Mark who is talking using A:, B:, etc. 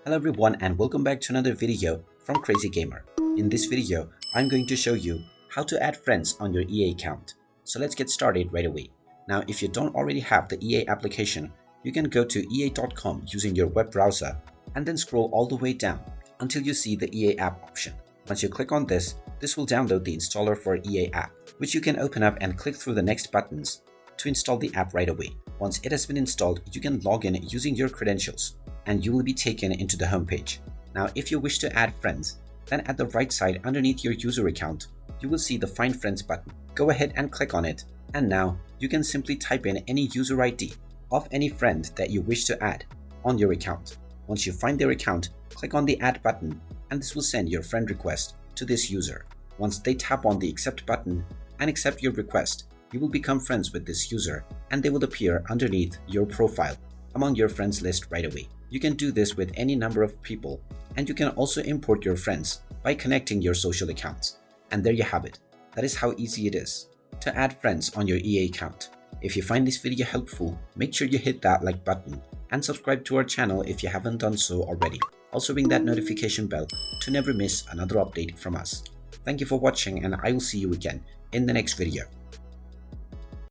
A: Hello everyone and welcome back to another video from Crazy Gamer. In this video, I'm going to show you how to add friends on your EA account. So let's get started right away. Now, if you don't already have the EA application, you can go to ea.com using your web browser and then scroll all the way down until you see the EA app option. Once you click on this will download the installer for EA app, which you can open up and click through the next buttons to install the app right away. Once it has been installed, you can log in using your credentials and you will be taken into the homepage. Now, if you wish to add friends, then at the right side underneath your user account, you will see the Find Friends button. Go ahead and click on it, and now you can simply type in any user ID of any friend that you wish to add on your account. Once you find their account, click on the Add button, and this will send your friend request to this user. Once they tap on the Accept button and accept your request, you will become friends with this user, and they will appear underneath your profile among your friends list right away. You can do this with any number of people, and you can also import your friends by connecting your social accounts. And there you have it. That is how easy it is to add friends on your EA account. If you find this video helpful, make sure you hit that like button and subscribe to our channel if you haven't done so already. Also ring that notification bell to never miss another update from us. Thank you for watching, and I will see you again in the next video.